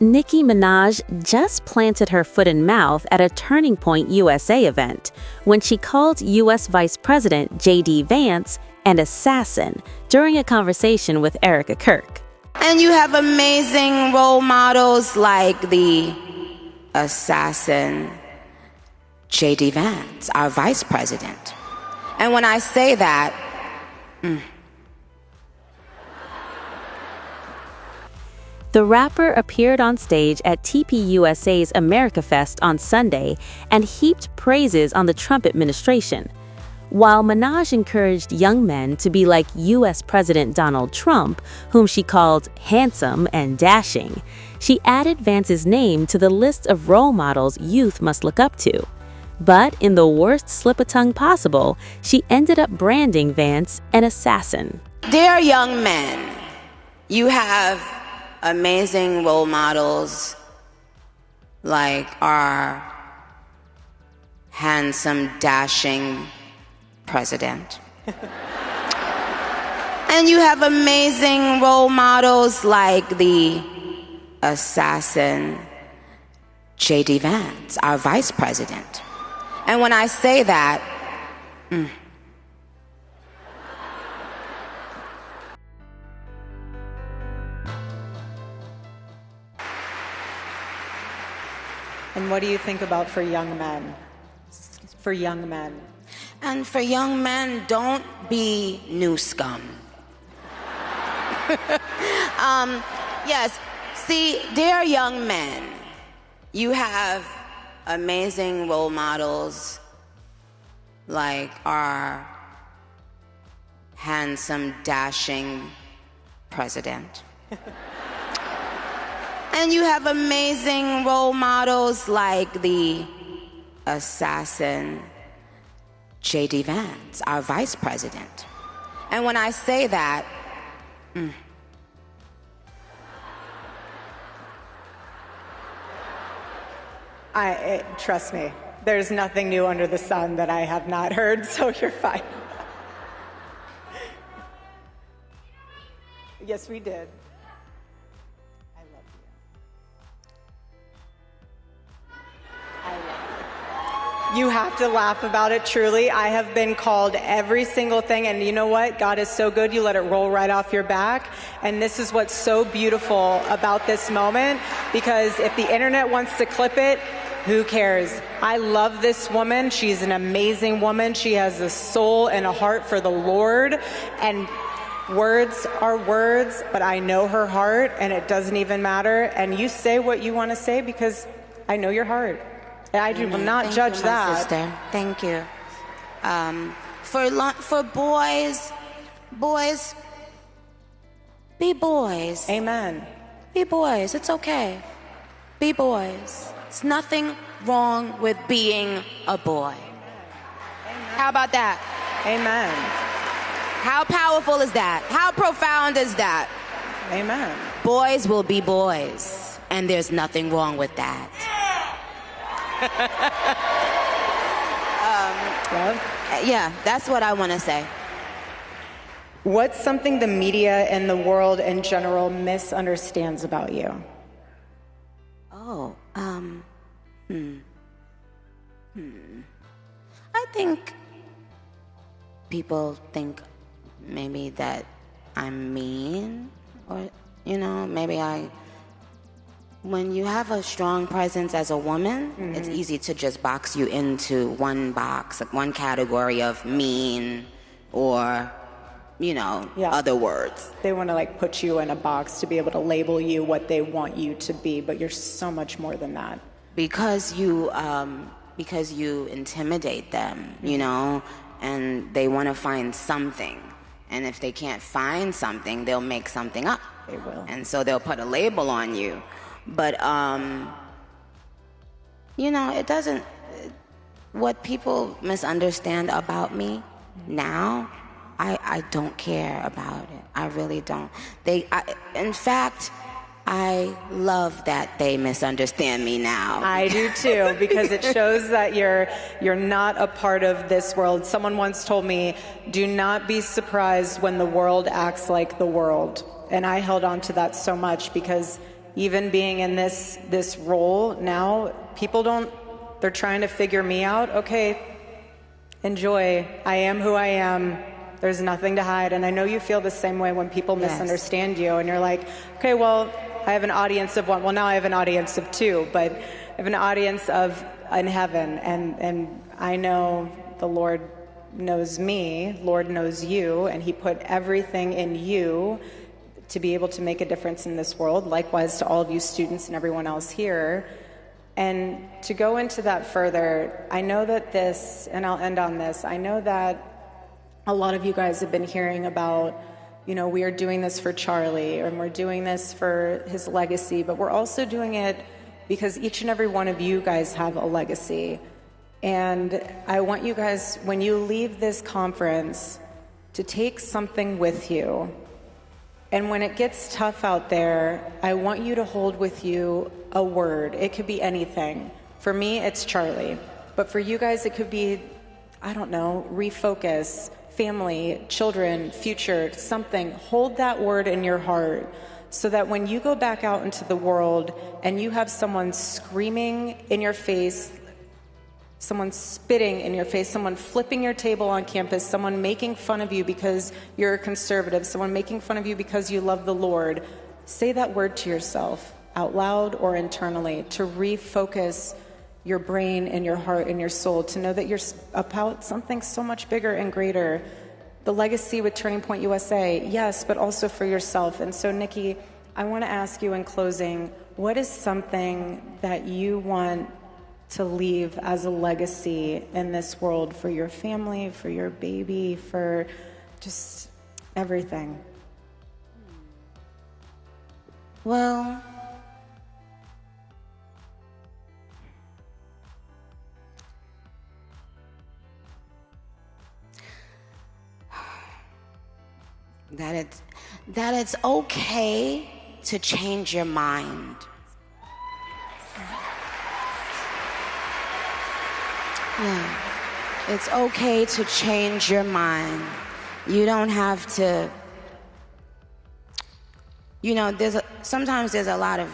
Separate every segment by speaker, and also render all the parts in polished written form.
Speaker 1: Nicki Minaj just planted her foot in mouth at a Turning Point USA event when she called U.S. Vice President J.D. Vance an assassin during a conversation with Erika Kirk.
Speaker 2: And you have amazing role models like the assassin JD Vance, our vice president. And when I say that,
Speaker 1: The rapper appeared on stage at TPUSA's AmericaFest on Sunday and heaped praises on the Trump administration. While Minaj encouraged young men to be like U.S. President Donald Trump, whom she called handsome and dashing, she added Vance's name to the list of role models youth must look up to. But in the worst slip-of-tongue possible, she ended up branding Vance an assassin.
Speaker 2: Dear young men, you have amazing role models like our handsome, dashing president. And you have amazing role models like the assassin JD Vance, our vice president. And when I say that,
Speaker 3: And what do you think about for young men? For young men.
Speaker 2: And for young men, don't be new scum. Yes, see, dear young men, you have amazing role models like our handsome, dashing president. And you have amazing role models like the assassin JD Vance, our vice president. And when I say that,
Speaker 3: Trust me, there's nothing new under the sun that I have not heard, so you're fine. Yes, we did. I love you. I love you. You have to laugh about it, truly. I have been called every single thing, and you know what? God is so good, you let it roll right off your back. And this is what's so beautiful about this moment, because if the internet wants to clip it, who cares? I love this woman. She's an amazing woman. She has a soul and a heart for the Lord. And words are words, but I know her heart, and it doesn't even matter. And you say what you want to say because I know your heart. I do not judge that.
Speaker 2: Sister. Thank you. For boys, be boys.
Speaker 3: Amen.
Speaker 2: Be boys. It's okay. Be boys. There's nothing wrong with being a boy.
Speaker 3: Amen.
Speaker 2: How about that?
Speaker 3: Amen.
Speaker 2: How powerful is that? How profound is that?
Speaker 3: Amen.
Speaker 2: Boys will be boys, and there's nothing wrong with that. Yeah, that's what I want to say.
Speaker 3: What's something the media and the world in general misunderstands about you?
Speaker 2: Oh, I think people think maybe that I'm mean, or, maybe when you have a strong presence as a woman, it's easy to just box you into one box, like one category of mean or, other words.
Speaker 3: They want to put you in a box to be able to label you what they want you to be, but you're so much more than that.
Speaker 2: Because you intimidate them, and they want to find something. And if they can't find something, they'll make something up.
Speaker 3: They will.
Speaker 2: And so they'll put a label on you. But, it doesn't, what people misunderstand about me now, I don't care about it. I really don't. In fact, I love that they misunderstand me now.
Speaker 3: I do too, because it shows that you're not a part of this world. Someone once told me, do not be surprised when the world acts like the world. And I held on to that so much because even being in this role now, people they're trying to figure me out. Okay, enjoy. I am who I am. There's nothing to hide. And I know you feel the same way when people misunderstand you and you're like, okay, well, I have an audience of one. Well, now I have an audience of two, but I have an audience of in heaven. And I know the Lord knows me, Lord knows you, and he put everything in you to be able to make a difference in this world. Likewise to all of you students and everyone else here. And to go into that further, I know that and I'll end on this, I know that a lot of you guys have been hearing about, we are doing this for Charlie, and we're doing this for his legacy, but we're also doing it because each and every one of you guys have a legacy. And I want you guys, when you leave this conference, to take something with you. And when it gets tough out there, I want you to hold with you a word. It could be anything. For me, it's Charlie. But for you guys, it could be, I don't know, refocus, family, children, future, something. Hold that word in your heart so that when you go back out into the world and you have someone screaming in your face, someone spitting in your face, someone flipping your table on campus, someone making fun of you because you're a conservative, someone making fun of you because you love the Lord, say that word to yourself out loud or internally to refocus your brain and your heart and your soul, to know that you're about something so much bigger and greater. The legacy with Turning Point USA, yes, but also for yourself. And so, Nicki, I want to ask you in closing, what is something that you want to leave as a legacy in this world for your family, for your baby, for just everything?
Speaker 2: Well, that it's okay to change your mind. Yeah, it's okay to change your mind. You don't have to, sometimes there's a lot of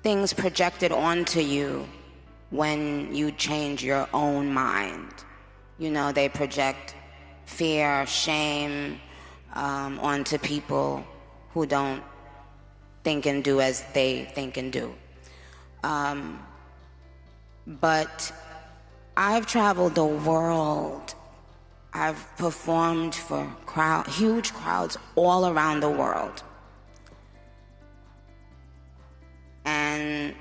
Speaker 2: things projected onto you when you change your own mind. They project fear, shame onto people who don't think and do as they think and do. But I've traveled the world. I've performed for huge crowds all around the world. And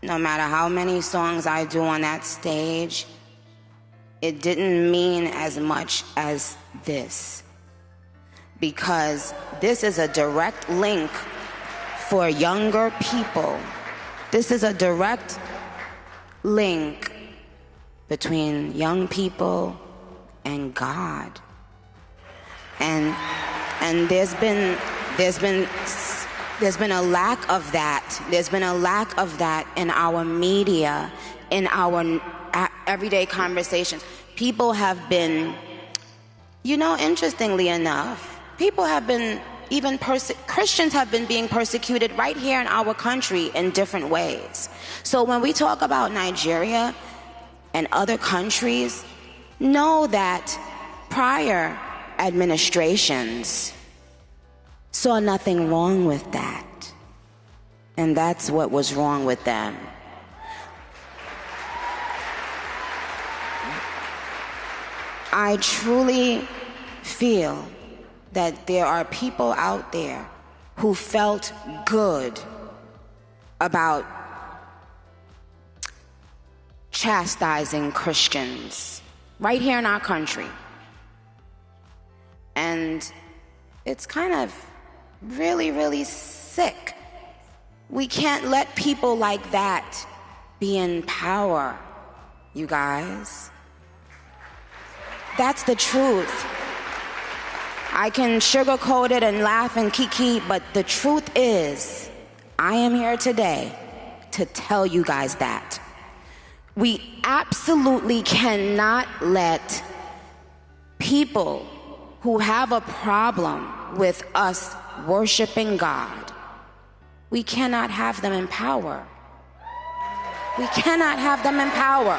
Speaker 2: no matter how many songs I do on that stage, it didn't mean as much as this. Because this is a direct link for younger people. This is a direct link between young people and God. And there's been a lack of that. There's been a lack of that in our media, in our everyday conversations. People have been, interestingly enough, people have been, Christians have been being persecuted right here in our country in different ways. So when we talk about Nigeria and other countries, know that prior administrations saw nothing wrong with that. And that's what was wrong with them. I truly feel that there are people out there who felt good about chastising Christians right here in our country. And it's kind of really, really sick. We can't let people like that be in power, you guys. That's the truth. I can sugarcoat it and laugh and kiki, but the truth is, I am here today to tell you guys that. We absolutely cannot let people who have a problem with us worshiping God, we cannot have them in power. We cannot have them in power.